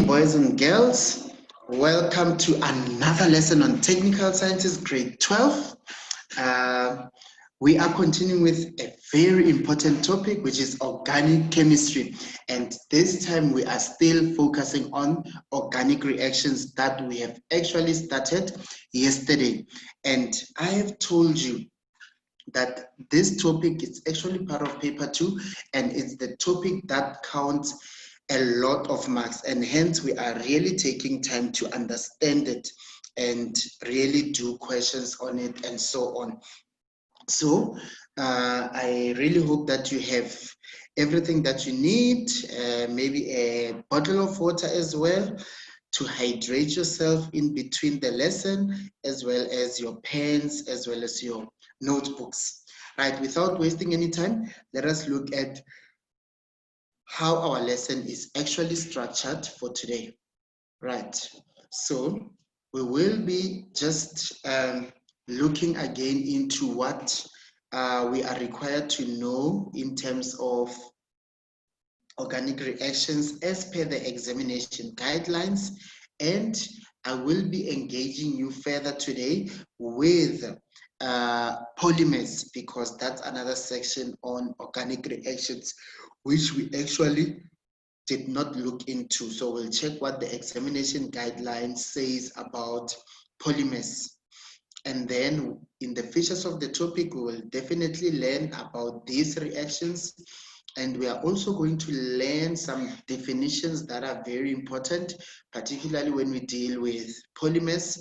Boys and girls, welcome to another lesson on Technical Sciences grade 12. We are continuing with a very important topic, which is organic chemistry. And this time we are still focusing on organic reactions that we have actually started yesterday. And I have told you that this topic is actually part of paper 2, and it's the topic that counts a lot of marks, and hence we are really taking time to understand it and really do questions on it and so on. So I really hope that you have everything that you need, maybe a bottle of water as well to hydrate yourself in between the lesson, as well as your pens, as well as your notebooks. Right, without wasting any time, let us look at how our lesson is actually structured for today. Right, so we will be just looking again into what we are required to know in terms of organic reactions as per the examination guidelines, and I will be engaging you further today with polymers, because that's another section on organic reactions which we actually did not look into. So we'll check what the examination guideline says about polymers. And then in the features of the topic, we will definitely learn about these reactions. And we are also going to learn some definitions that are very important, particularly when we deal with polymers.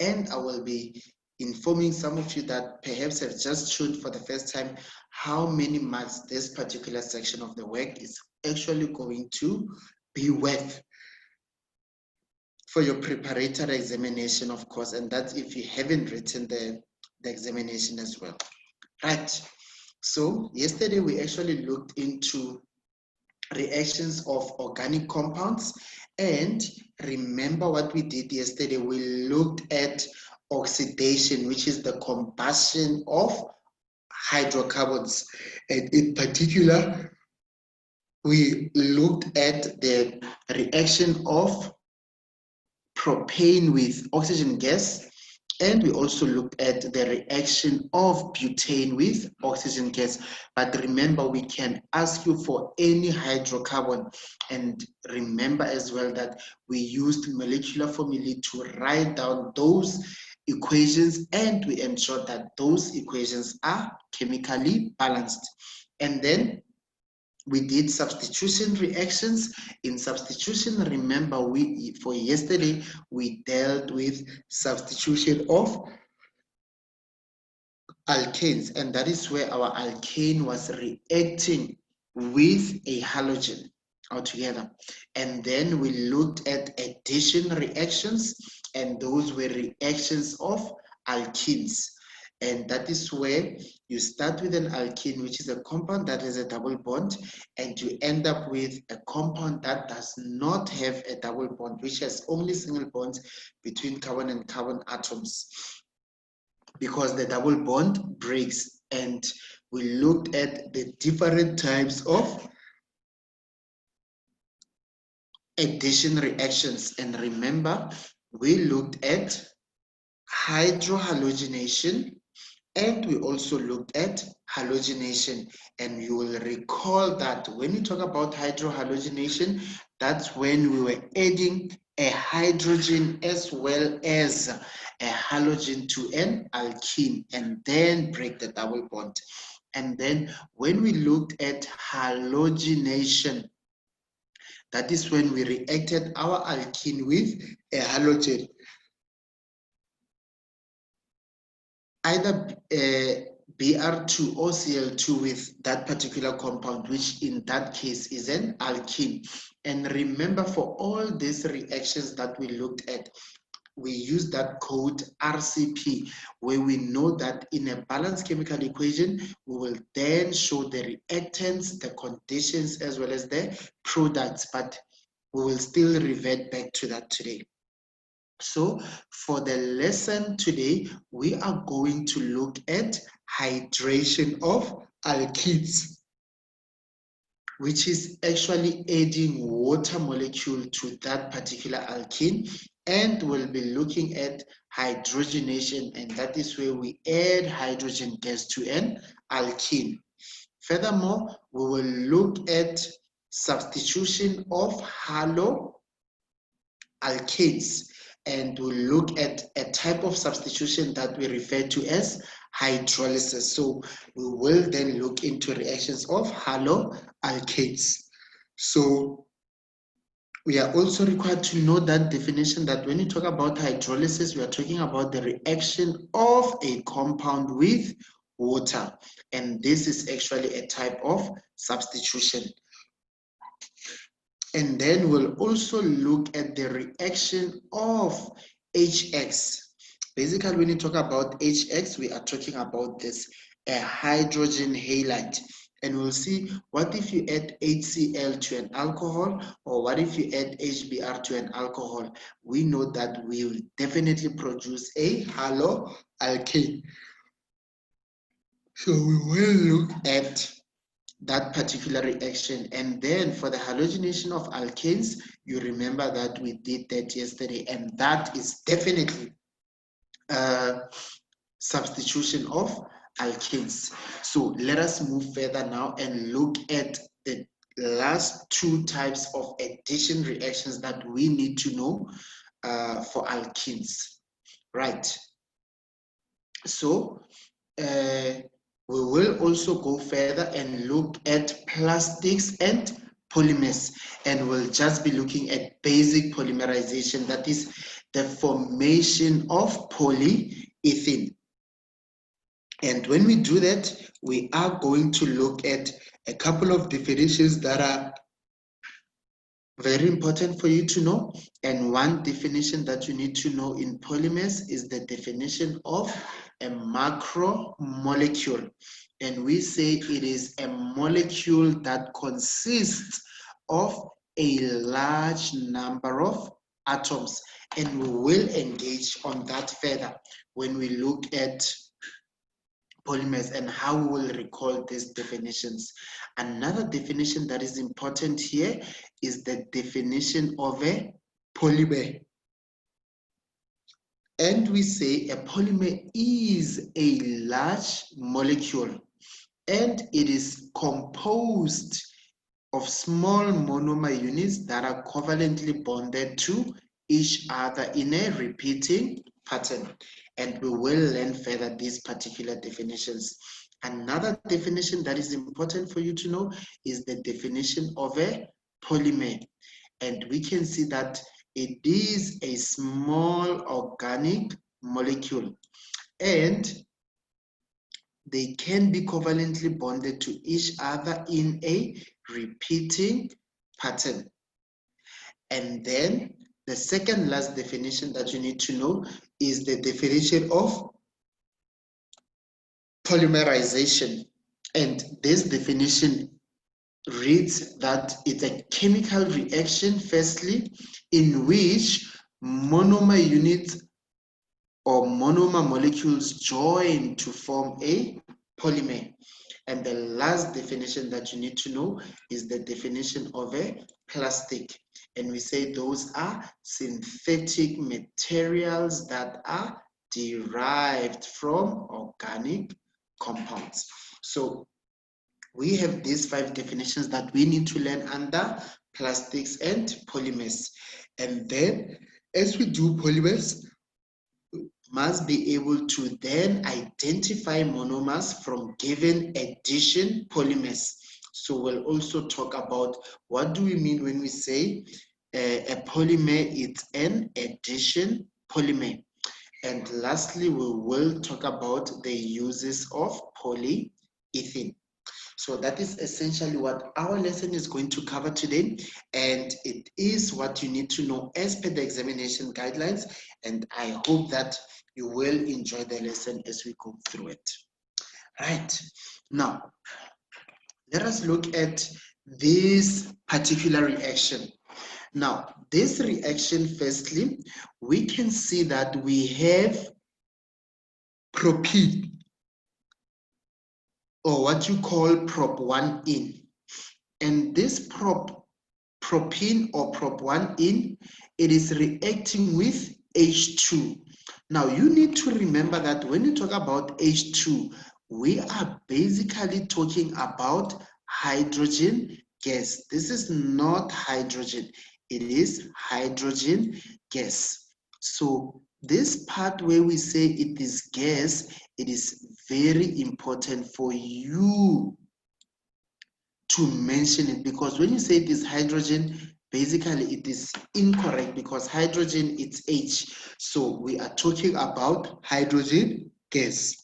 And I will be informing some of you that perhaps have just showed for the first time how many marks this particular section of the work is actually going to be worth for your preparatory examination, of course, and that's if you haven't written the examination as well. Right, so yesterday we actually looked into reactions of organic compounds, and remember what we did yesterday. We looked at oxidation, which is the combustion of hydrocarbons, and in particular we looked at the reaction of propane with oxygen gas, and we also looked at the reaction of butane with oxygen gas. But remember, we can ask you for any hydrocarbon, and remember as well that we used molecular formulae to write down those equations, and we ensure that those equations are chemically balanced. And then we did substitution reactions. In substitution, remember, for yesterday we dealt with substitution of alkanes, and that is where our alkane was reacting with a halogen altogether. And then we looked at addition reactions, and those were reactions of alkenes. And that is where you start with an alkene, which is a compound that has a double bond, and you end up with a compound that does not have a double bond, which has only single bonds between carbon and carbon atoms, because the double bond breaks. And we looked at the different types of addition reactions. And remember, we looked at hydrohalogenation, and we also looked at halogenation. And you will recall that when we talk about hydrohalogenation, that's when we were adding a hydrogen as well as a halogen to an alkene and then break the double bond. And then when we looked at halogenation, that is when we reacted our alkene with a halogen, either Br2 or Cl2 with that particular compound, which in that case is an alkene. And remember, for all these reactions that we looked at, we use that code RCP, where we know that in a balanced chemical equation, we will then show the reactants, the conditions, as well as the products, but we will still revert back to that today. So for the lesson today, we are going to look at hydration of alkenes. which is actually adding water molecule to that particular alkene, and we'll be looking at hydrogenation, and that is where we add hydrogen gas to an alkene. Furthermore, we will look at substitution of haloalkanes, and we'll look at a type of substitution that we refer to as hydrolysis. So we will then look into reactions of haloalkanes. So we are also required to know that definition, that when you talk about hydrolysis, we are talking about the reaction of a compound with water. And this is actually a type of substitution. And then we'll also look at the reaction of HX. Basically, when you talk about HX, we are talking about this, a hydrogen halide. And we'll see, what if you add HCl to an alcohol, or what if you add HBr to an alcohol? We know that we will definitely produce a haloalkane. So we will look at that particular reaction. And then for the halogenation of alkanes, you remember that we did that yesterday, and that is definitely substitution of alkanes. So let us move further now and look at the last two types of addition reactions that we need to know for alkenes. Right. So we will also go further and look at plastics and polymers, and we'll just be looking at basic polymerization, that is the formation of polyethylene. And when we do that, we are going to look at a couple of definitions that are very important for you to know. And one definition that you need to know in polymers is the definition of a macromolecule. And we say it is a molecule that consists of a large number of atoms. And we will engage on that further when we look at polymers and how we will recall these definitions. Another definition that is important here is the definition of a polymer. And we say a polymer is a large molecule, and it is composed of small monomer units that are covalently bonded to each other in a repeating pattern. And we will learn further these particular definitions. Another definition that is important for you to know is the definition of a polymer. And we can see that it is a small organic molecule, and they can be covalently bonded to each other in a repeating pattern. And then the second last definition that you need to know is the definition of polymerization. And this definition reads that it's a chemical reaction, firstly, in which monomer units or monomer molecules join to form a polymer. And the last definition that you need to know is the definition of a plastic. And we say those are synthetic materials that are derived from organic compounds. So we have these 5 definitions that we need to learn under plastics and polymers. And then as we do polymers, we must be able to then identify monomers from given addition polymers. So we'll also talk about what do we mean when we say a polymer is an addition polymer. And lastly, we will talk about the uses of polyethylene. So that is essentially what our lesson is going to cover today, and it is what you need to know as per the examination guidelines, and I hope that you will enjoy the lesson as we go through it. Right, now let us look at this particular reaction. Now this reaction, firstly, we can see that we have propene, or what you call prop 1 in. And this propene or prop-1-ene, it is reacting with H2. Now you need to remember that when you talk about H2, we are basically talking about hydrogen gas. This is not hydrogen, it is hydrogen gas. So this part where we say it is gas, it is very important for you to mention it, because when you say it is hydrogen, basically it is incorrect, because hydrogen it's H. So we are talking about hydrogen gas.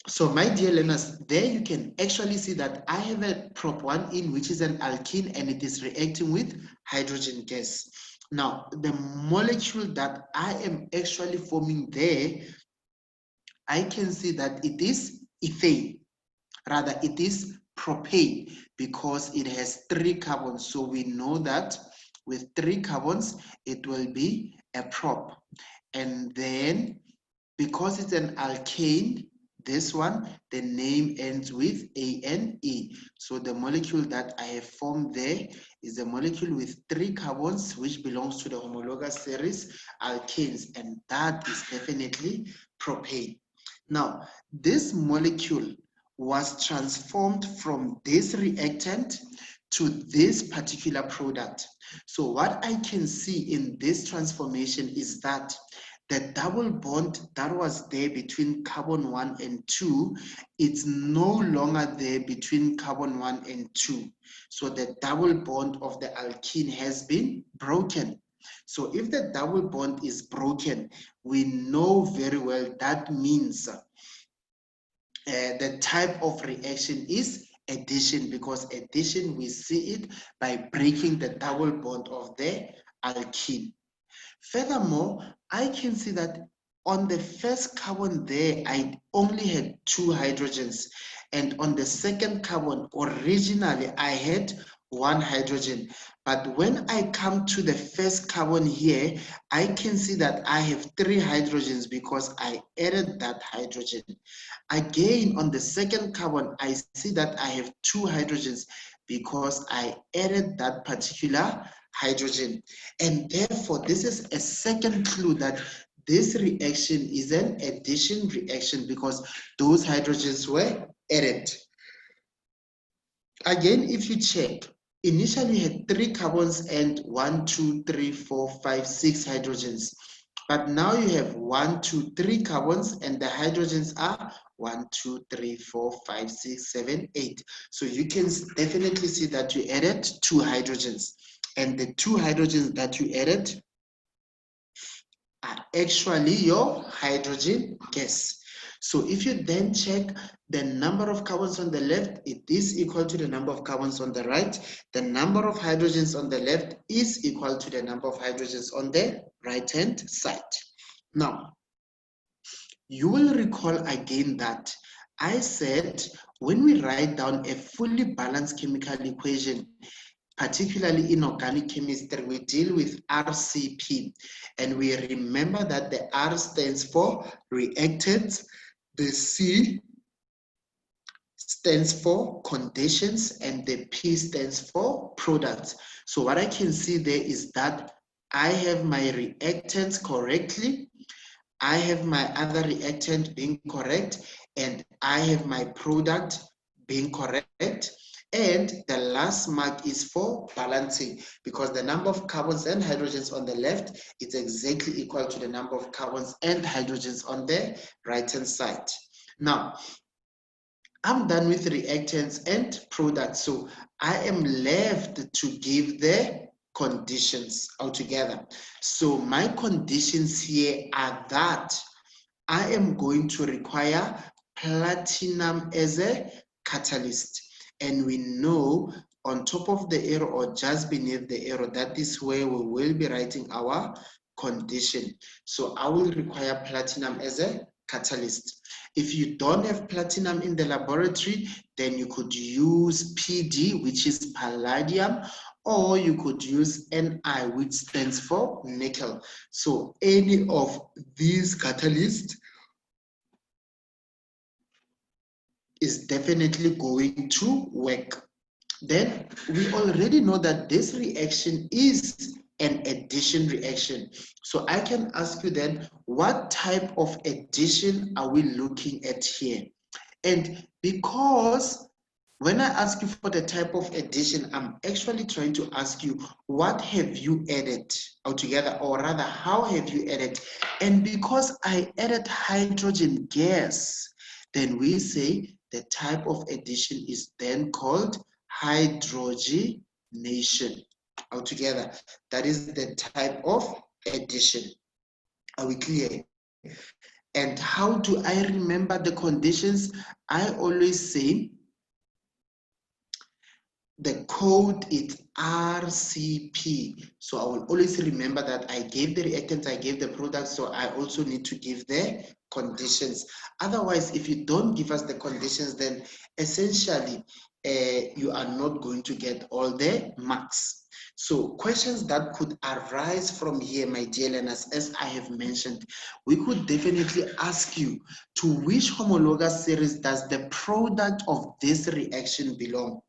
So my dear learners, there you can actually see that I have a prop-1-ene, which is an alkene, and it is reacting with hydrogen gas. Now, the molecule that I am actually forming there, I can see that it is ethane. Rather, it is propane, because it has 3 carbons. So we know that with 3 carbons, it will be a prop. And then, because it's an alkane, this one, the name ends with ane. So the molecule that I have formed there is a molecule with 3 carbons, which belongs to the homologous series alkanes, and that is definitely propane. Now, this molecule was transformed from this reactant to this particular product. So what I can see in this transformation is that the double bond that was there between carbon 1 and 2, it's no longer there between carbon 1 and 2. So the double bond of the alkene has been broken. So if the double bond is broken, we know very well that means the type of reaction is addition, because addition, we see it by breaking the double bond of the alkene. Furthermore, I can see that on the first carbon there, I only had 2 hydrogens. And on the second carbon, originally, I had 1 hydrogen. But when I come to the first carbon here, I can see that I have 3 hydrogens because I added that hydrogen. Again, on the second carbon, I see that I have 2 hydrogens because I added that particular hydrogen. And therefore, this is a second clue that this reaction is an addition reaction, because those hydrogens were added. Again, if you check, initially you had 3 carbons and 1, 2, 3, 4, 5, 6 hydrogens. But now you have 1, 2, 3 carbons, and the hydrogens are 1, 2, 3, 4, 5, 6, 7, 8. So you can definitely see that you added 2 hydrogens. And the 2 hydrogens that you added are actually your hydrogen gas. So if you then check the number of carbons on the left, it is equal to the number of carbons on the right. The number of hydrogens on the left is equal to the number of hydrogens on the right-hand side. Now, you will recall again that I said when we write down a fully balanced chemical equation, particularly in organic chemistry, we deal with RCP. And we remember that the R stands for reactants, the C stands for conditions, and the P stands for products. So what I can see there is that I have my reactants correctly, I have my other reactant being correct, and I have my product being correct. And the last mark is for balancing, because the number of carbons and hydrogens on the left is exactly equal to the number of carbons and hydrogens on the right-hand side. Now, I'm done with reactants and products, so I am left to give the conditions altogether. So my conditions here are that I am going to require platinum as a catalyst. And we know on top of the arrow or just beneath the arrow, that is where we will be writing our condition. So I will require platinum as a catalyst. If you don't have platinum in the laboratory, then you could use PD, which is palladium, or you could use Ni, which stands for nickel. So any of these catalysts is definitely going to work. Then we already know that this reaction is an addition reaction. So I can ask you then, what type of addition are we looking at here? And because when I ask you for the type of addition, I'm actually trying to ask you, what have you added altogether, or rather, how have you added? And because I added hydrogen gas, then we say the type of addition is then called hydrogenation altogether. That is the type of addition. Are we clear? And how do I remember the conditions? I always say the code is RCP. So I will always remember that I gave the reactants, I gave the products, so I also need to give the conditions. Otherwise, if you don't give us the conditions, then essentially you are not going to get all the marks. So questions that could arise from here, my dear learners, as I have mentioned, we could definitely ask you, to which homologous series does the product of this reaction belong?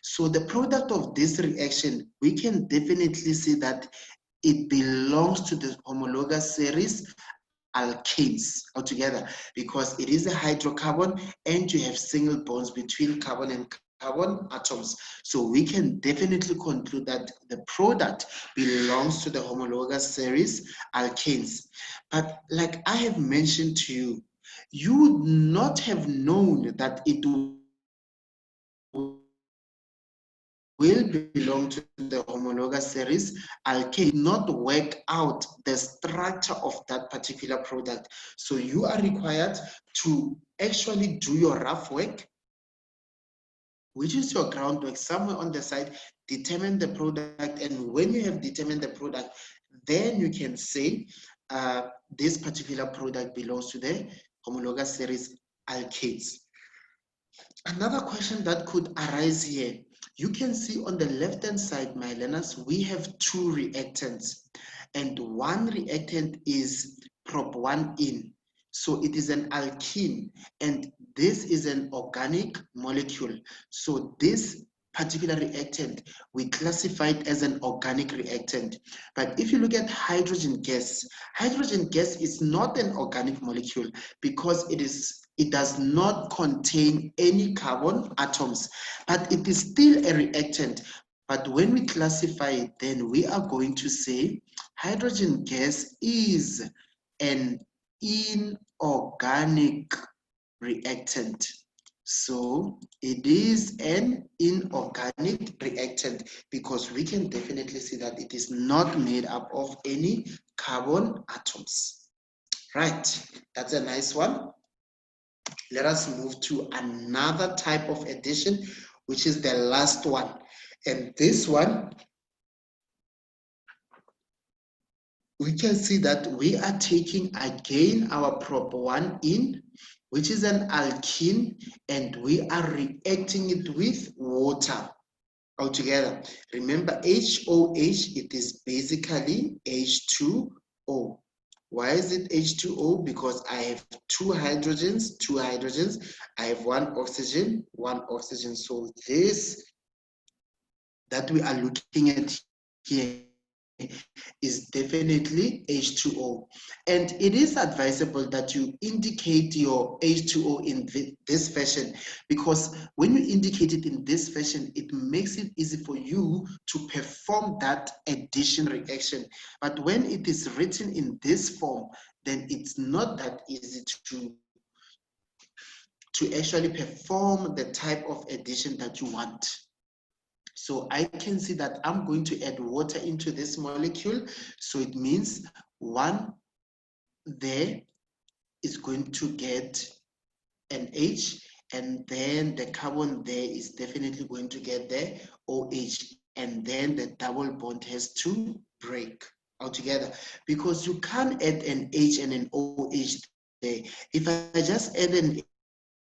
So the product of this reaction, we can definitely see that it belongs to the homologous series alkanes altogether, because it is a hydrocarbon and you have single bonds between carbon and carbon atoms. So we can definitely conclude that the product belongs to the homologous series alkanes. But like I have mentioned to you, you would not have known that it will belong to the homologous series alkane, not work out the structure of that particular product. So you are required to actually do your rough work, which is your groundwork, somewhere on the side, determine the product, and when you have determined the product, then you can say this particular product belongs to the homologous series alkanes. Another question that could arise here, you can see on the left-hand side, my learners, we have two reactants, and one reactant is prop 1-in. So it is an alkene, and this is an organic molecule. So this particular reactant, we classify it as an organic reactant. But if you look at hydrogen gas is not an organic molecule, because it does not contain any carbon atoms, but it is still a reactant. But when we classify it, then we are going to say hydrogen gas is an inorganic reactant. So it is an inorganic reactant, because we can definitely see that it is not made up of any carbon atoms. Right, that's a nice one. Let us move to another type of addition, which is the last one. And this one, we can see that we are taking again our prop 1-in, which is an alkene, and we are reacting it with water altogether. Remember, HOH, it is basically H2O. Why is it H2O? Because I have two hydrogens, I have one oxygen. So this that we are looking at here is definitely H2O. And it is advisable that you indicate your H2O in this fashion, because when you indicate it in this fashion, it makes it easy for you to perform that addition reaction. But when it is written in this form, then it's not that easy to actually perform the type of addition that you want. So I can see that I'm going to add water into this molecule. So it means one there is going to get an H, and then the carbon there is definitely going to get the OH, and then the double bond has to break altogether, because you can't add an H and an OH there. If I just add an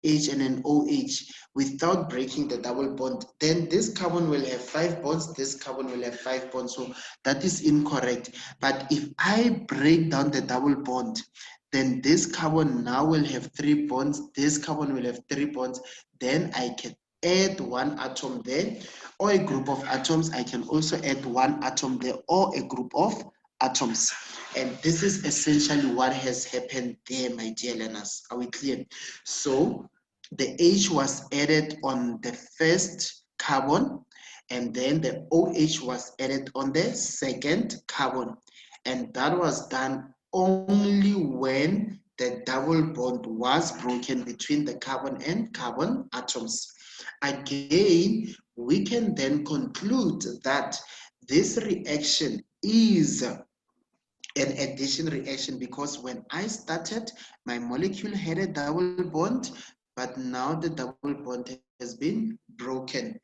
H and an OH without breaking the double bond, then this carbon will have 5 bonds, this carbon will have 5 bonds, so that is incorrect. But if I break down the double bond, then this carbon now will have 3 bonds, this carbon will have 3 bonds, then I can add one atom there, or a group of atoms. I can also add one atom there, or a group of atoms. And this is essentially what has happened there, my dear learners. Are we clear? So the H was added on the first carbon, and then the OH was added on the second carbon. And that was done only when the double bond was broken between the carbon and carbon atoms. Again, we can then conclude that this reaction is an addition reaction, because when I started, my molecule had a double bond, but now the double bond has been broken.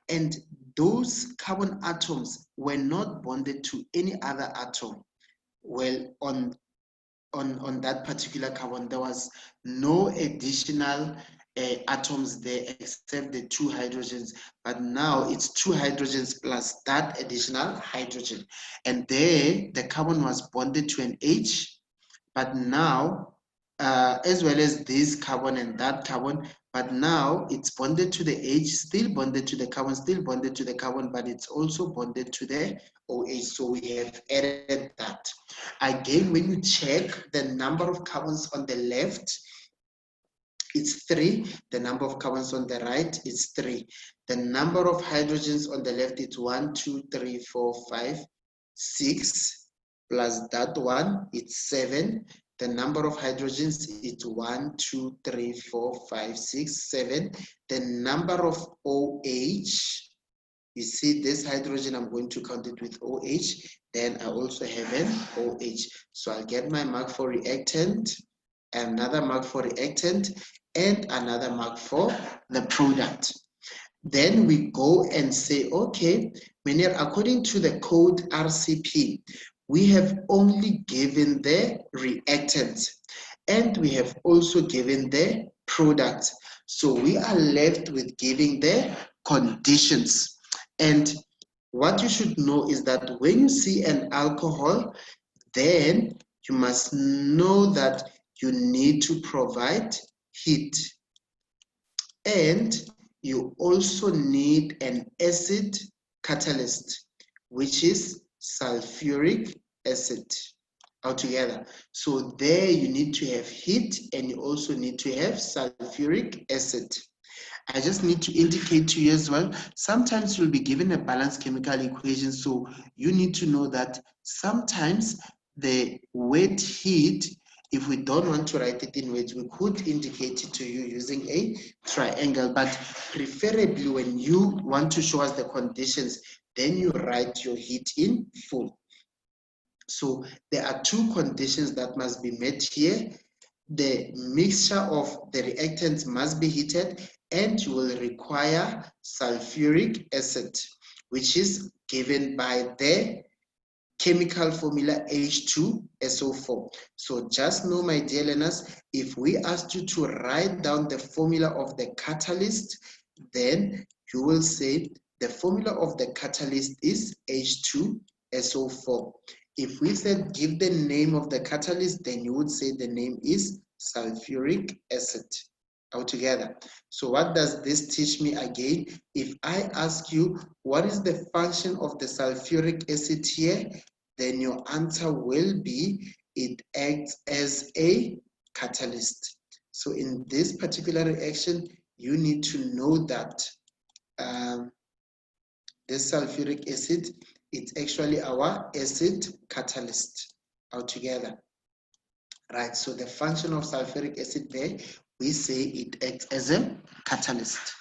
And those carbon atoms were not bonded to any other atom. Well, on that particular carbon, there was no additional atoms there except the two hydrogens, but now it's two hydrogens plus that additional hydrogen. And there, the carbon was bonded to an H, but now, as well as this carbon and that carbon, but now it's bonded to the H, still bonded to the carbon, still bonded to the carbon, but it's also bonded to the OH. So we have added that. Again, when you check the number of carbons on the left, it's 3. The number of carbons on the right is 3. The number of hydrogens on the left is 1, 2, 3, 4, 5, 6. Plus that one, it's 7. The number of hydrogens is 1, 2, 3, 4, 5, 6, 7. The number of OH, you see this hydrogen, I'm going to count it with OH. Then I also have an OH. So I'll get my mark for reactant, another mark for reactant, and another mark for the product. Then we go and say, okay, according to the code RCP, we have only given the reactant, and we have also given the product. So we are left with giving the conditions. And what you should know is that when you see an alcohol, then you must know that you need to provide heat. And you also need an acid catalyst, which is sulfuric acid altogether. So there you need to have heat, and you also need to have sulfuric acid. I just need to indicate to you as well, sometimes you'll be given a balanced chemical equation, so you need to know that sometimes the word heat, if we don't want to write it in words, we could indicate it to you using a triangle, but preferably when you want to show us the conditions, then you write your heat in full. So there are two conditions that must be met here. The mixture of the reactants must be heated, and you will require sulfuric acid, which is given by the chemical formula H2SO4. So just know, my dear learners, if we asked you to write down the formula of the catalyst, then you will say the formula of the catalyst is H2SO4. If we said give the name of the catalyst, then you would say the name is sulfuric acid altogether. So what does this teach me again? If I ask you what is the function of the sulfuric acid here, then your answer will be it acts as a catalyst. So in this particular reaction, you need to know that this sulfuric acid, it's actually our acid catalyst altogether. Right, so the function of sulfuric acid there, we say it acts as a catalyst.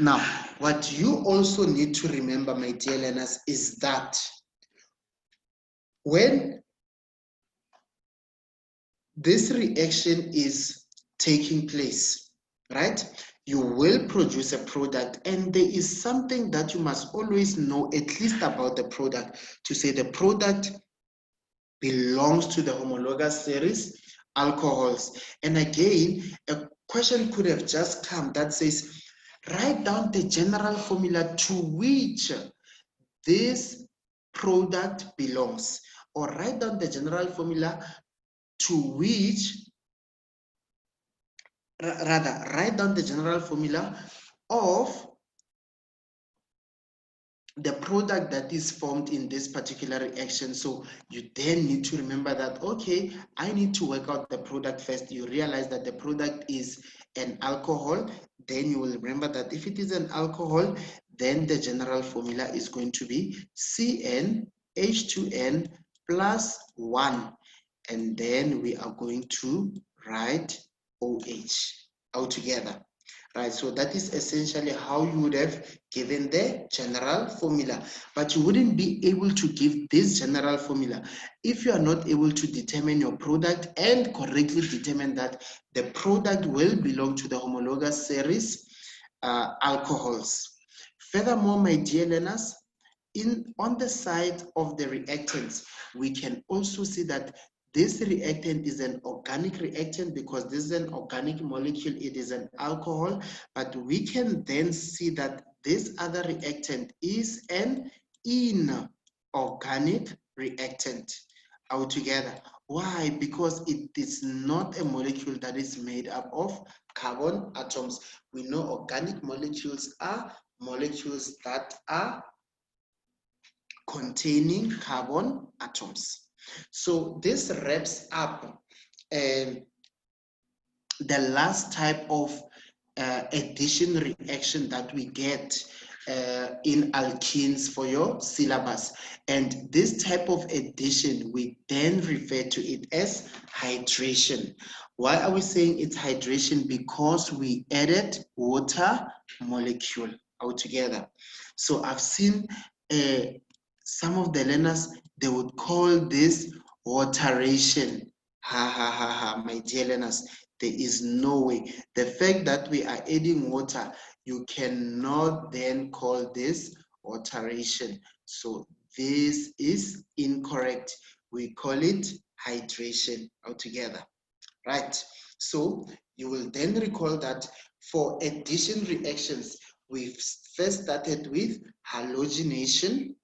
Now, what you also need to remember, my dear learners, is that when this reaction is taking place, right, you will produce a product, and there is something that you must always know at least about the product, to say the product belongs to the homologous series alcohols. And again, a question could have just come that says, write down the general formula to which this product belongs, or write down the general formula to which rather write down the general formula of the product that is formed in this particular reaction. So you then need to remember that, okay, I need to work out the product first. You realize that the product is an alcohol. Then you will remember that if it is an alcohol, then the general formula is going to be CnH2n plus 1. And then we are going to write OH altogether. Right, so that is essentially how you would have given the general formula, but you wouldn't be able to give this general formula if you are not able to determine your product and correctly determine that the product will belong to the homologous series alcohols. Furthermore, my dear learners, on the side of the reactants, we can also see that this reactant is an organic reactant because this is an organic molecule, it is an alcohol, but we can then see that this other reactant is an inorganic reactant altogether. Why? Because it is not a molecule that is made up of carbon atoms. We know organic molecules are molecules that are containing carbon atoms. So this wraps up the last type of addition reaction that we get in alkenes for your syllabus. And this type of addition, we then refer to it as hydration. Why are we saying it's hydration? Because we added water molecule altogether. So I've seen some of the learners, they would call this wateration. Ha ha ha ha, my dear learners, there is no way. The fact that we are adding water, you cannot then call this wateration. So this is incorrect. We call it hydration altogether, right? So you will then recall that for addition reactions, we've first started with halogenation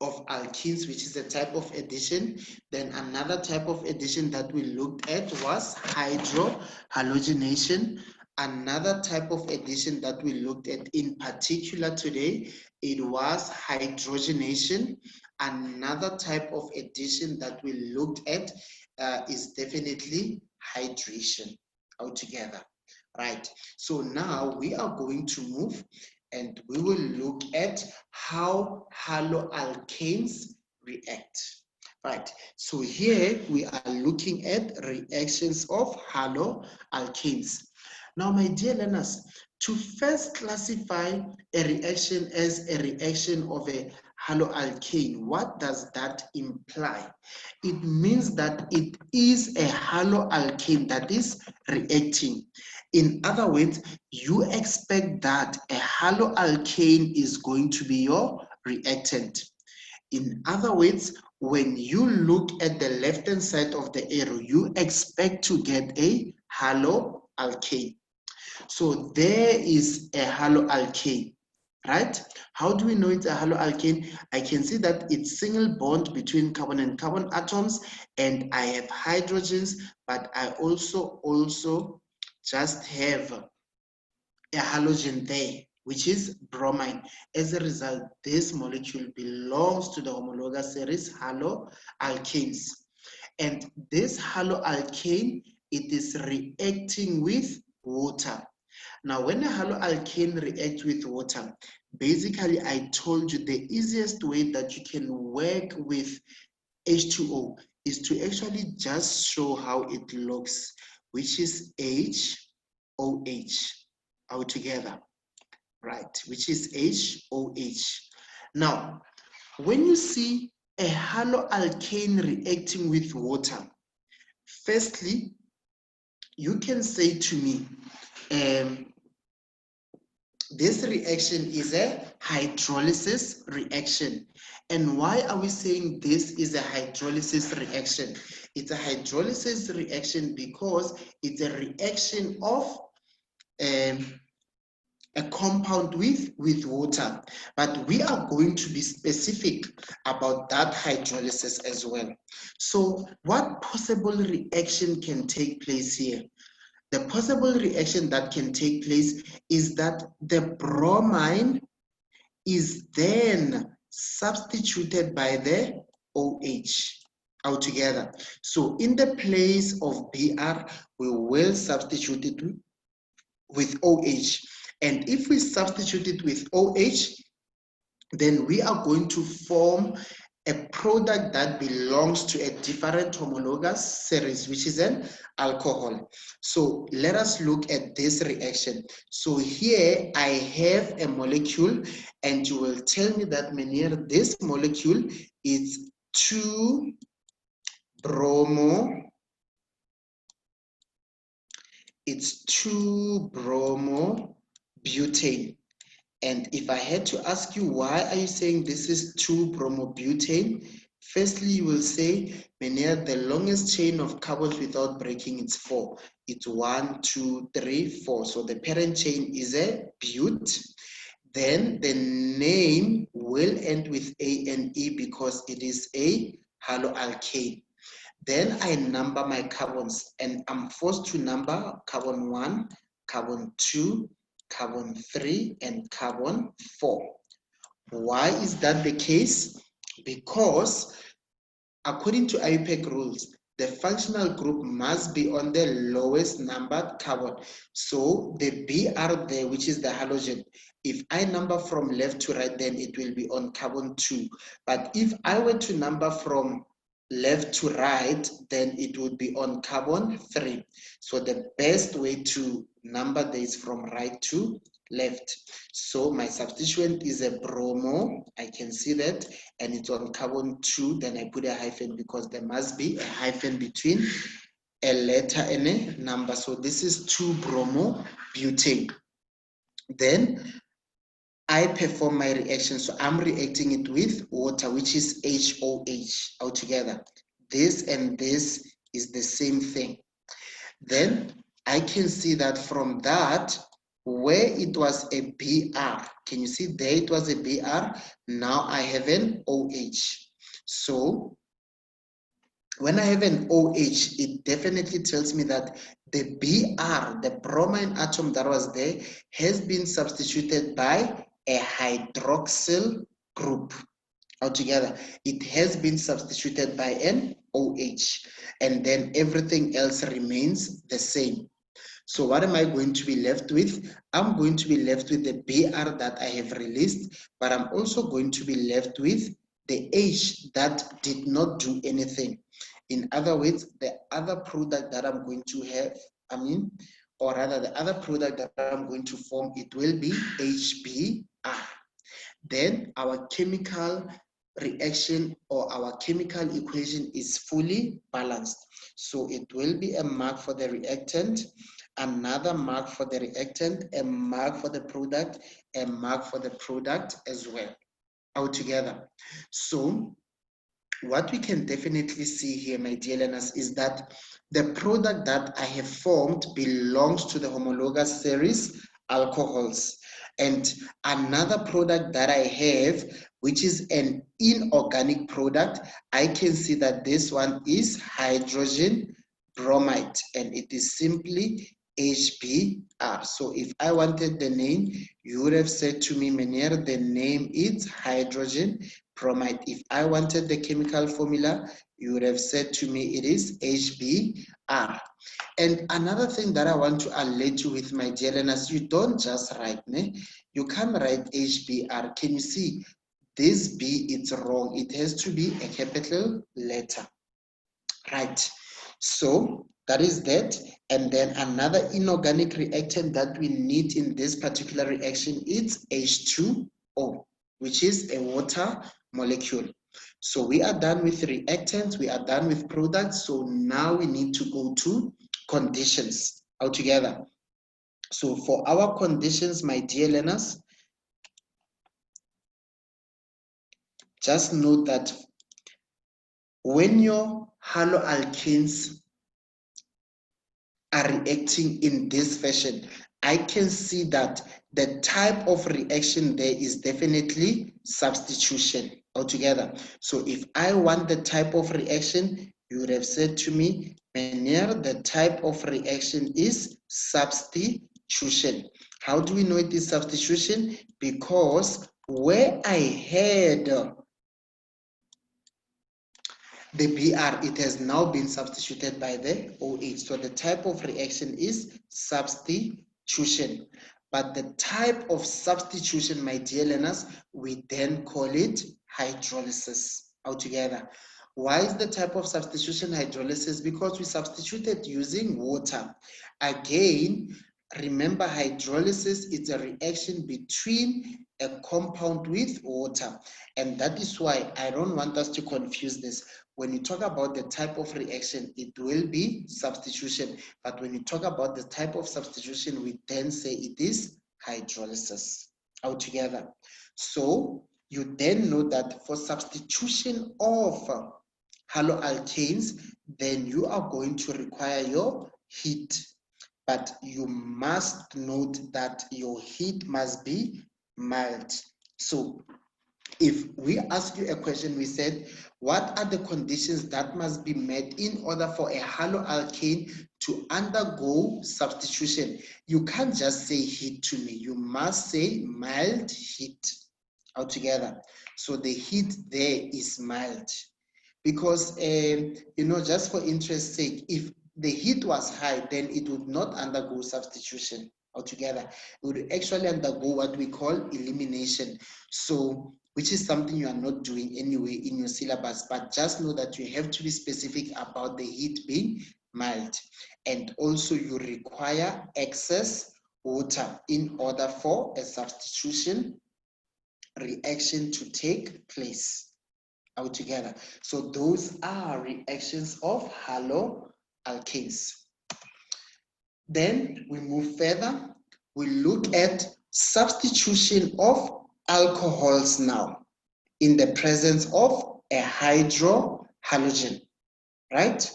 of alkenes, which is a type of addition. Then another type of addition that we looked at was hydrogenation. Another type of addition that we looked at in particular today, it was hydrogenation. Another type of addition that we looked at is definitely hydration altogether, right? So now we are going to move and we will look at how haloalkanes react. Right, so here we are looking at reactions of haloalkanes. Now, my dear learners, to first classify a reaction as a reaction of a haloalkane, what does that imply? It means that it is a haloalkane that is reacting. In other words, you expect that a haloalkane is going to be your reactant. In other words, when you look at the left-hand side of the arrow, you expect to get a haloalkane. So there is a haloalkane, right? How do we know it's a haloalkane? I can see that it's single bond between carbon and carbon atoms, and I have hydrogens, but I also just have a halogen there, which is bromine. As a result, this molecule belongs to the homologous series haloalkanes. And this haloalkane, it is reacting with water. Now, when a haloalkane reacts with water, basically I told you the easiest way that you can work with H2O is to actually just show how it looks, which is HOH altogether, right? Which is HOH. Now, when you see a haloalkane reacting with water, firstly, you can say to me, this reaction is a hydrolysis reaction. And why are we saying this is a hydrolysis reaction? It's a hydrolysis reaction because it's a reaction of a compound with water. But we are going to be specific about that hydrolysis as well. So what possible reaction can take place here? the possible reaction that can take place is that the bromine is then substituted by the OH altogether. So in the place of Br, we will substitute it with OH. And if we substitute it with OH, then we are going to form a product that belongs to a different homologous series, which is an alcohol. So let us look at this reaction. So here I have a molecule, and you will tell me that, Menir, this molecule is 2-bromo. It's 2-bromobutane. And if I had to ask you, why are you saying this is 2-bromobutane? Firstly, you will say, Menir, the longest chain of carbons without breaking, it's 4. It's 1, 2, 3, 4. So the parent chain is a but. Then the name will end with A and E because it is a haloalkane. Then I number my carbons, and I'm forced to number carbon 1, carbon 2, carbon 3, and carbon 4. Why is that the case? Because according to IUPAC rules, the functional group must be on the lowest numbered carbon. So the Br there, which is the halogen, if I number from left to right, then it will be on carbon 2. But if I were to number from left to right, then it would be on carbon 3. So the best way to number this from right to left. So my substituent is a bromo, I can see that, and it's on carbon 2, then I put a hyphen because there must be a hyphen between a letter and a number. So this is 2-bromobutane. Then I perform my reaction, so I'm reacting it with water, which is HOH altogether. This and this is the same thing. Then I can see that from that, where it was a Br, can you see there it was a Br? Now I have an OH. So when I have an OH, it definitely tells me that the Br, the bromine atom that was there, has been substituted by a hydroxyl group altogether. It has been substituted by an OH, and then everything else remains the same. So what am I going to be left with? I'm going to be left with the Br that I have released, but I'm also going to be left with the H that did not do anything. In other words, the other product that I'm going to have, or rather the other product that I'm going to form, it will be HBr. Then our chemical reaction or our chemical equation is fully balanced. So it will be a mark for the reactant, another mark for the reactant, a mark for the product, a mark for the product as well, altogether. So what we can definitely see here, my dear learners, is that the product that I have formed belongs to the homologous series alcohols. And another product that I have, which is an inorganic product, I can see that this one is hydrogen bromide, and it is simply HBr. So if I wanted the name, you would have said to me, Menir, the name is hydrogen bromide. If I wanted the chemical formula, you would have said to me it is HBr. And another thing that I want to alert you with, my dear learners, you don't just write, ne? You can't write HBr. Can you see? This B, it's wrong. It has to be a capital letter. Right. So that is that. And then another inorganic reactant that we need in this particular reaction is H2O, which is a water molecule. So we are done with reactants, we are done with products. So now we need to go to conditions altogether. So for our conditions, my dear learners, just note that when your haloalkanes are reacting in this fashion, I can see that the type of reaction there is definitely substitution altogether. So if I want the type of reaction, you would have said to me, Menier, the type of reaction is substitution. How do we know it is substitution? Because where I had the Br, it has now been substituted by the OH. So the type of reaction is substitution. But the type of substitution, my dear learners, we then call it hydrolysis altogether. Why is the type of substitution hydrolysis? Because we substituted using water. Again, remember hydrolysis is a reaction between a compound with water. And that is why I don't want us to confuse this. When you talk about the type of reaction, it will be substitution. But when you talk about the type of substitution, we then say it is hydrolysis altogether. So you then know that for substitution of haloalkanes, then you are going to require your heat. But you must note that your heat must be mild. So if we ask you a question, we said, what are the conditions that must be met in order for a haloalkane to undergo substitution? You can't just say heat to me. You must say mild heat altogether. So the heat there is mild. Because, just for interest's sake, if the heat was high, then it would not undergo substitution altogether. It would actually undergo what we call elimination. So, which is something you are not doing anyway in your syllabus, but just know that you have to be specific about the heat being mild. And also you require excess water in order for a substitution reaction to take place altogether. So those are reactions of haloalkanes. Then we move further. We look at substitution of alcohols now in the presence of a hydrohalogen, right?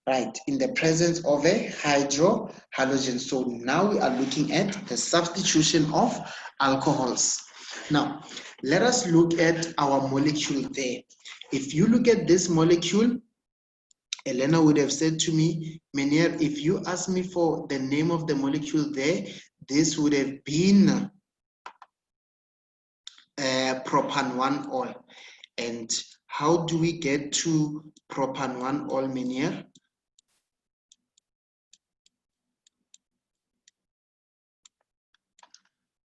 Right, in the presence of a hydrohalogen. So now we are looking at the substitution of alcohols. Now, let us look at our molecule there. If you look at this molecule, Elena would have said to me, Menier, if you ask me for the name of the molecule there, this would have been propan-1-ol. And how do we get to propan-1-ol, Menier?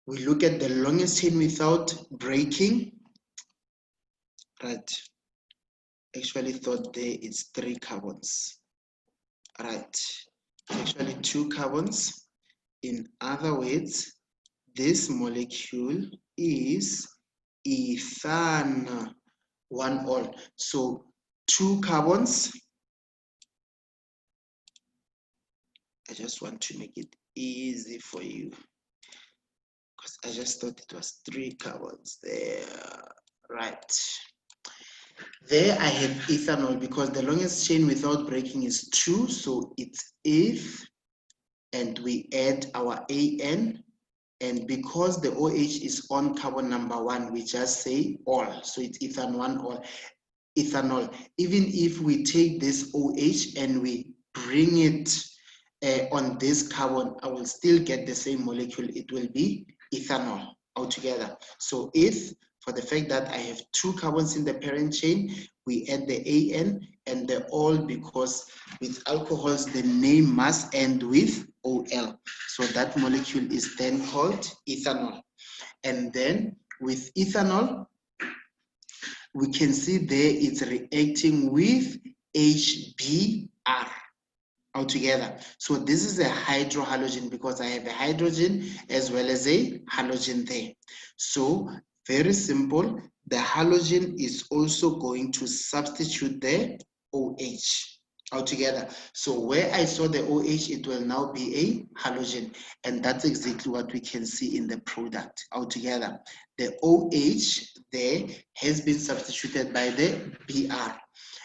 We look at the longest chain without breaking. Right. Actually thought there it's 3 carbons. Right. Actually 2 carbons. In other words, this molecule is ethan-1-ol. So 2 carbons. I just want to make it easy for you, because I just thought it was 3 carbons there. Right. There I have ethanol because the longest chain without breaking is 2, so it's eth, and we add our AN, and because the OH is on carbon number 1, we just say ol, so it's ethan-1-ol. Ethanol. Even if we take this OH and we bring it on this carbon, I will still get the same molecule. It will be ethanol altogether. So eth, for the fact that I have 2 carbons in the parent chain, we add the AN and the ol, because with alcohols, the name must end with OL. So that molecule is then called ethanol. And then with ethanol, we can see there it's reacting with HBr altogether. So this is a hydrohalogen because I have a hydrogen as well as a halogen there. So very simple, the halogen is also going to substitute the OH altogether. So where I saw the OH, it will now be a halogen, and that's exactly what we can see in the product altogether. The OH there has been substituted by the Br.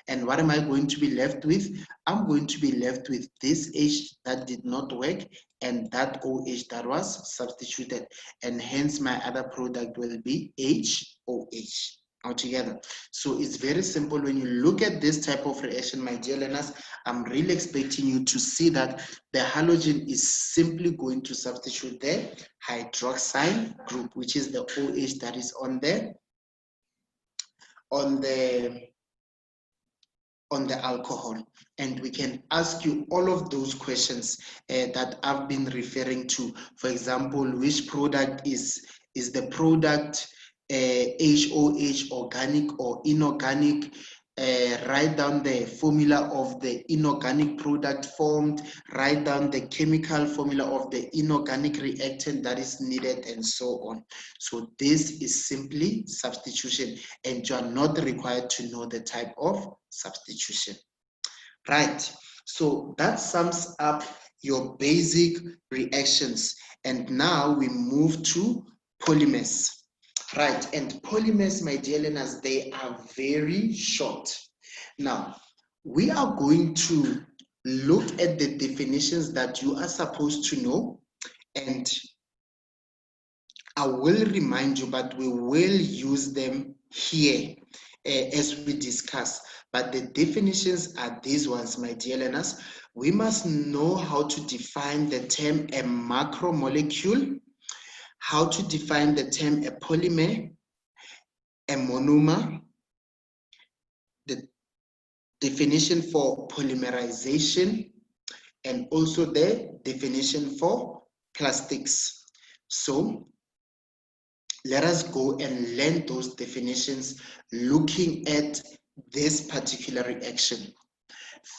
And what am I going to be left with? I'm going to be left with this H that did not work and that OH that was substituted. And hence my other product will be HOH altogether. So it's very simple. When you look at this type of reaction, my dear learners, I'm really expecting you to see that the halogen is simply going to substitute the hydroxide group, which is the OH that is on the alcohol. And we can ask you all of those questions that I've been referring to. For example, which product is the product HOH, organic or inorganic? Write down the formula of the inorganic product formed, write down the chemical formula of the inorganic reactant that is needed, and so on. So this is simply substitution, and you are not required to know the type of substitution. Right, so that sums up your basic reactions, and now we move to polymers. Right, and polymers, my dear learners, they are very short. Now, we are going to look at the definitions that you are supposed to know, and I will remind you, but we will use them here as we discuss. But the definitions are these ones, my dear learners. We must know how to define the term a macromolecule, how to define the term a polymer, a monomer, the definition for polymerization, and also the definition for plastics. So let us go and learn those definitions looking at this particular reaction.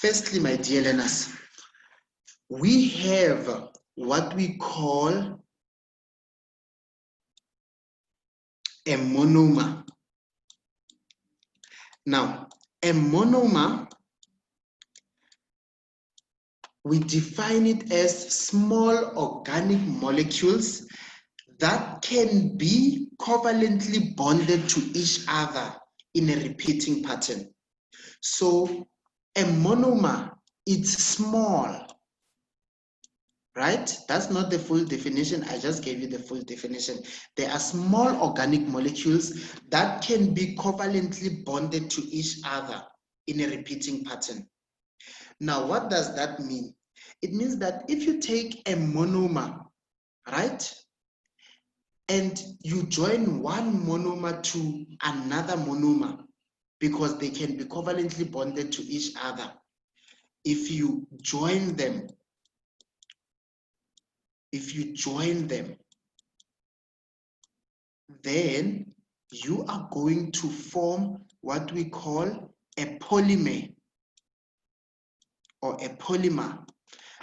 Firstly, my dear learners, we have what we call a monomer. Now, a monomer, we define it as small organic molecules that can be covalently bonded to each other in a repeating pattern. So a monomer, it's small, right? That's not the full definition. I just gave you the full definition. There are small organic molecules that can be covalently bonded to each other in a repeating pattern. Now, what does that mean? It means that if you take a monomer, right, and you join one monomer to another monomer, because they can be covalently bonded to each other. If you join them, then you are going to form what we call a polymer or a polymer.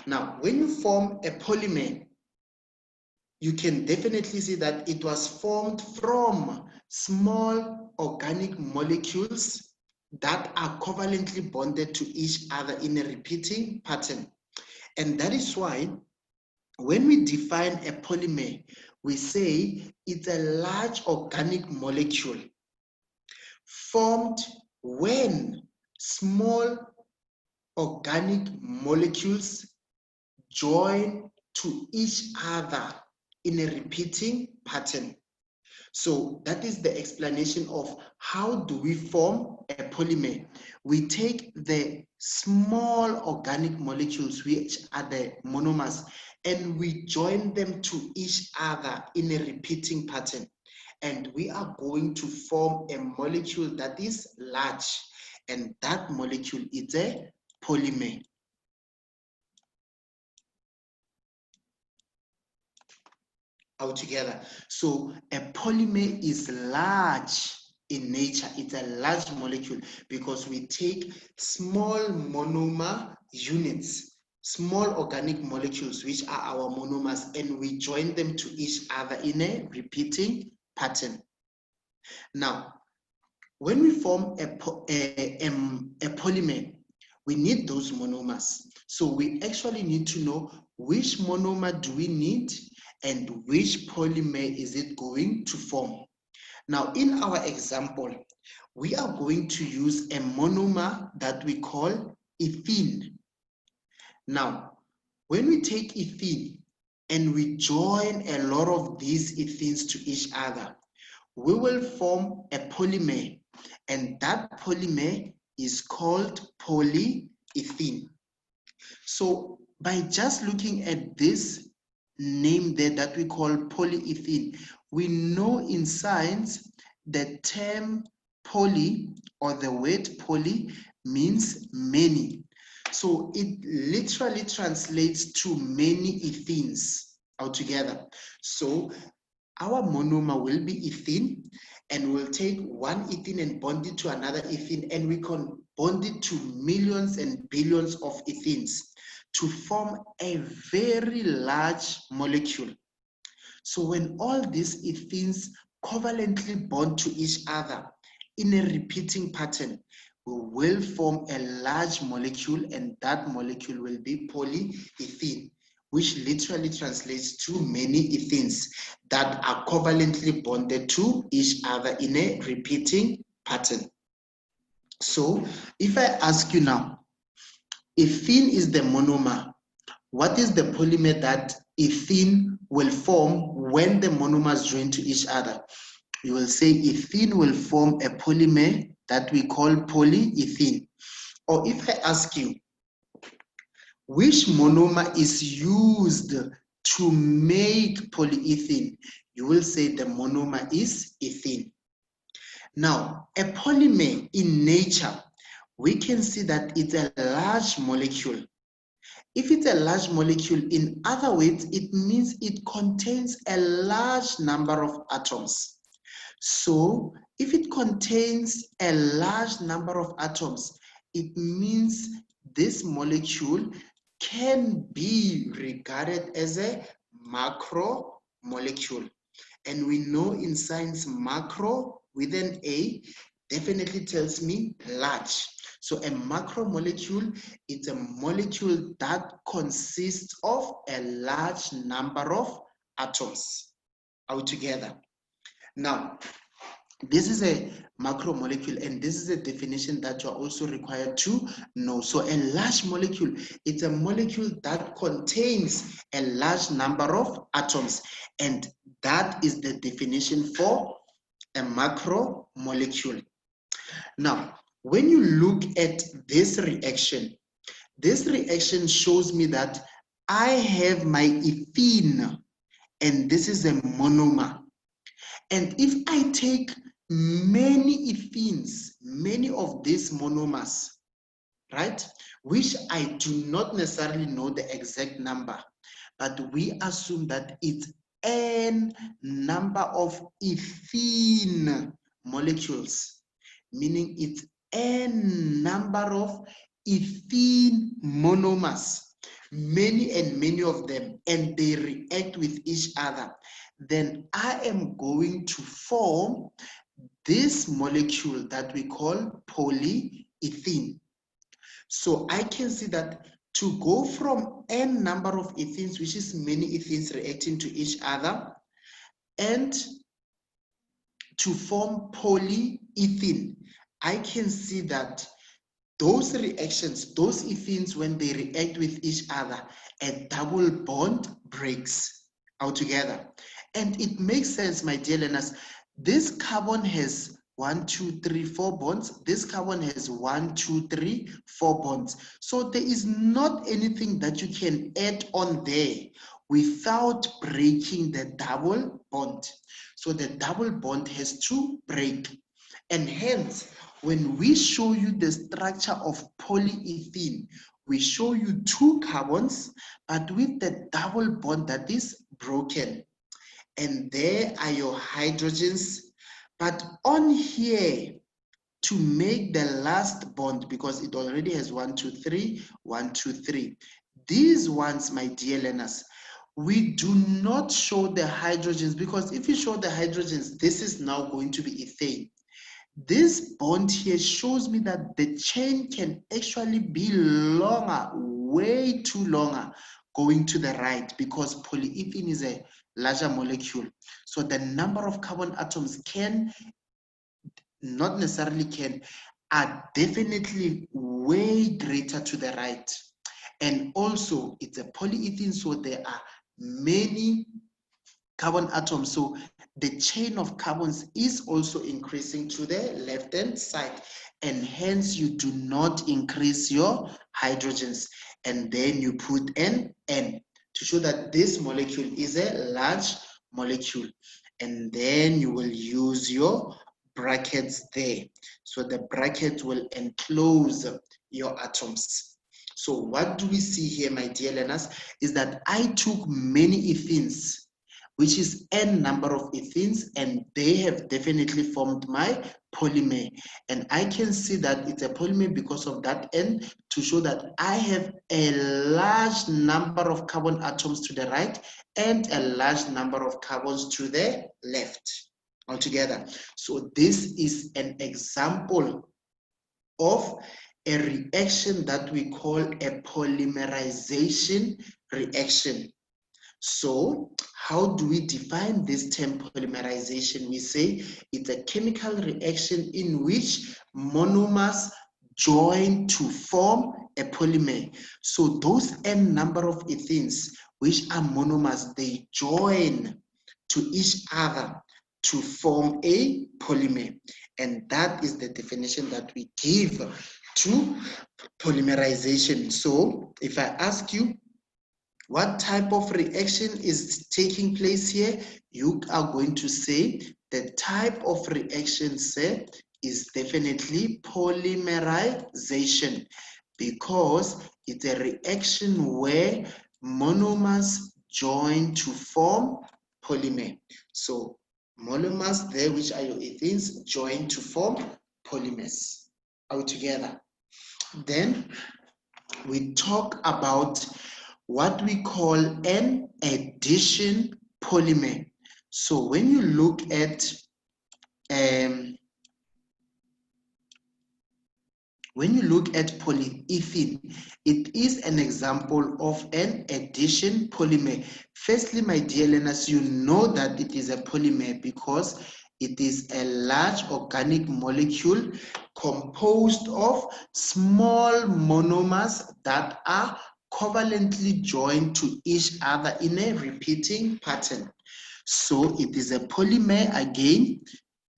Now, when you form a polymer, you can definitely see that it was formed from small organic molecules that are covalently bonded to each other in a repeating pattern. And that is why when we define a polymer, we say it's a large organic molecule formed when small organic molecules join to each other in a repeating pattern. So that is the explanation of how do we form a polymer. We take the small organic molecules, which are the monomers, and we join them to each other in a repeating pattern. And we are going to form a molecule that is large, and that molecule is a polymer. Altogether. So a polymer is large in nature. It's a large molecule because we take small monomer units, small organic molecules, which are our monomers, and we join them to each other in a repeating pattern. Now, when we form a polymer, we need those monomers. So we actually need to know which monomer do we need and which polymer is it going to form. Now, in our example, we are going to use a monomer that we call ethene. Now, when we take ethene and we join a lot of these ethenes to each other, we will form a polymer, and that polymer is called polyethylene. So by just looking at this name there that we call polyethylene, we know in science the term poly or the word poly means many. So it literally translates to many ethenes altogether. So our monomer will be ethene, and we'll take one ethene and bond it to another ethene, and we can bond it to millions and billions of ethenes to form a very large molecule. So when all these ethenes covalently bond to each other in a repeating pattern, we will form a large molecule, and that molecule will be polyethylene, which literally translates to many ethenes that are covalently bonded to each other in a repeating pattern. So if I ask you now, ethene is the monomer, what is the polymer that ethene will form when the monomers join to each other? You will say ethene will form a polymer that we call polyethylene. Or if I ask you, which monomer is used to make polyethylene? You will say the monomer is ethene. Now, a polymer in nature, we can see that it's a large molecule. If it's a large molecule, in other words, it means it contains a large number of atoms. So if it contains a large number of atoms, it means this molecule can be regarded as a macromolecule. And we know in science, macro with an A definitely tells me large. So a macromolecule is a molecule that consists of a large number of atoms altogether. Now, this is a macromolecule, and this is a definition that you are also required to know. So a large molecule, it's a molecule that contains a large number of atoms, and that is the definition for a macromolecule. Now, when you look at this reaction shows me that I have my ethene, and this is a monomer. And if I take many ethenes, many of these monomers, right, which I do not necessarily know the exact number, but we assume that it's n number of ethene molecules, meaning it's n number of ethene monomers, many and many of them, and they react with each other, then I am going to form this molecule that we call polyethylene. So I can see that to go from n number of ethenes, which is many ethenes reacting to each other, and to form polyethylene, I can see that those reactions, those ethenes, when they react with each other, a double bond breaks altogether. And it makes sense, my dear learners. This carbon has 1, 2, 3, 4 bonds. This carbon has 1, 2, 3, 4 bonds. So there is not anything that you can add on there without breaking the double bond. So the double bond has to break. And hence, when we show you the structure of polyethylene, we show you 2 carbons, but with the double bond that is broken. And there are your hydrogens. But on here, to make the last bond, because it already has 1, 2, 3, 1, 2, 3. These ones, my dear learners, we do not show the hydrogens, because if you show the hydrogens, this is now going to be ethane. This bond here shows me that the chain can actually be longer, way too longer, going to the right, because polyethylene is a larger molecule. So the number of carbon atoms not necessarily are definitely way greater to the right. And also it's a polyethylene, so there are many carbon atoms. So the chain of carbons is also increasing to the left-hand side, and hence you do not increase your hydrogens. And then you put an N to show that this molecule is a large molecule. And then you will use your brackets there. So the bracket will enclose your atoms. So what do we see here, my dear learners, is that I took many ethenes, which is n number of ethenes, and they have definitely formed my polymer. And I can see that it's a polymer because of that n, to show that I have a large number of carbon atoms to the right and a large number of carbons to the left altogether. So this is an example of a reaction that we call a polymerization reaction. So how do we define this term polymerization? We say it's a chemical reaction in which monomers join to form a polymer. So those n number of ethenes, which are monomers, they join to each other to form a polymer. And that is the definition that we give to polymerization. So if I ask you, what type of reaction is taking place here? You are going to say the type of reaction, say, is definitely polymerization, because it's a reaction where monomers join to form polymer. So monomers there, which are your ethenes, join to form polymers altogether. Then we talk about what we call an addition polymer. So when you look at polyethylene, it is an example of an addition polymer. Firstly, my dear learners, you know that it is a polymer because it is a large organic molecule composed of small monomers that are covalently joined to each other in a repeating pattern. So it is a polymer again,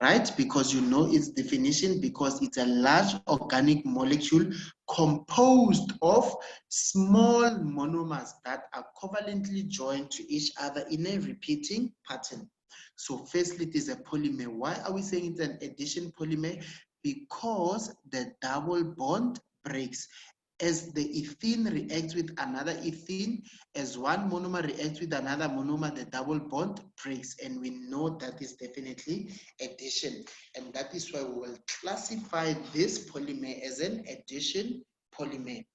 right? Because you know its definition, because it's a large organic molecule composed of small monomers that are covalently joined to each other in a repeating pattern. So firstly, it is a polymer. Why are we saying it's an addition polymer? Because the double bond breaks. As the ethene reacts with another ethene, as one monomer reacts with another monomer, the double bond breaks, and we know that is definitely addition. And that is why we will classify this polymer as an addition polymer.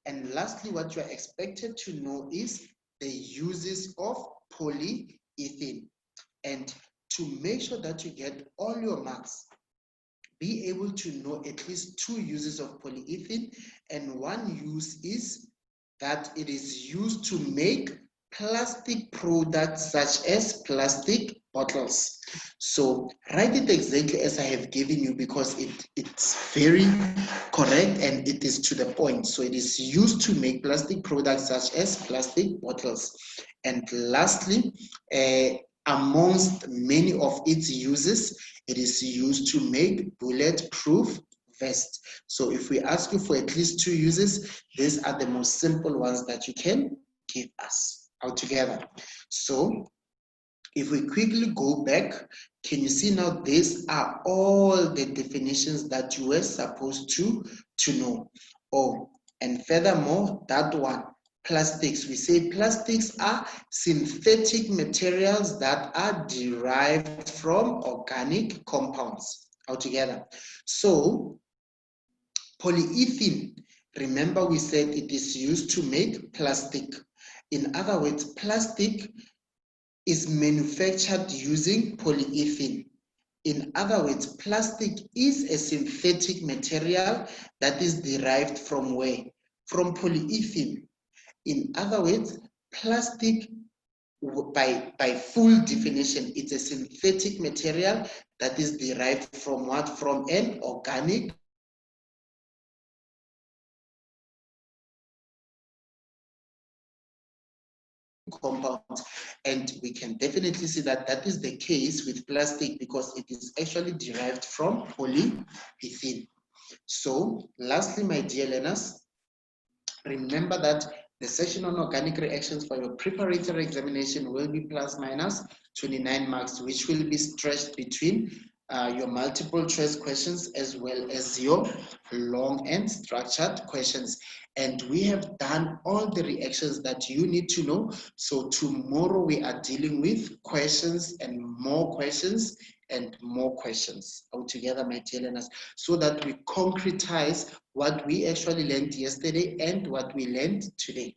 And lastly, what you are expected to know is the uses of polyethylene. And to make sure that you get all your marks, be able to know at least 2 uses of polyethylene, and one use is that it is used to make plastic products such as plastic bottles. So write it exactly as I have given you, because it's very correct and it is to the point. So it is used to make plastic products such as plastic bottles. And lastly, amongst many of its uses, it is used to make bulletproof vests. So if we ask you for at least 2 uses, these are the most simple ones that you can give us altogether. So if we quickly go back, can you see now these are all the definitions that you were supposed to know? Oh, and furthermore, that one, plastics. We say plastics are synthetic materials that are derived from organic compounds altogether. So polyethylene, remember we said it is used to make plastic. In other words, plastic is manufactured using polyethylene. In other words, plastic is a synthetic material that is derived from where? From polyethylene. In other words, plastic, by full definition, it's a synthetic material that is derived from what? From an organic compounds. And we can definitely see that that is the case with plastic because it is actually derived from polyethylene. So lastly, my dear learners, remember that the session on organic reactions for your preparatory examination will be plus minus 29 marks, which will be stretched between your multiple choice questions as well as your long and structured questions. And we have done all the reactions that you need to know. So tomorrow we are dealing with questions and more questions and more questions altogether, my dear learners, so that we concretize what we actually learned yesterday and what we learned today.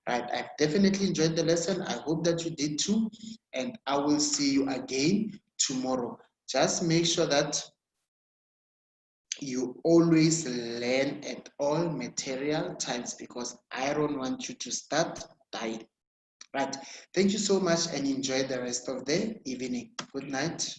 Right, I've definitely enjoyed the lesson. I hope that you did too, and I will see you again tomorrow. Just make sure that you always learn at all material times because I don't want you to start dying. Right, thank you so much and enjoy the rest of the evening. Good night.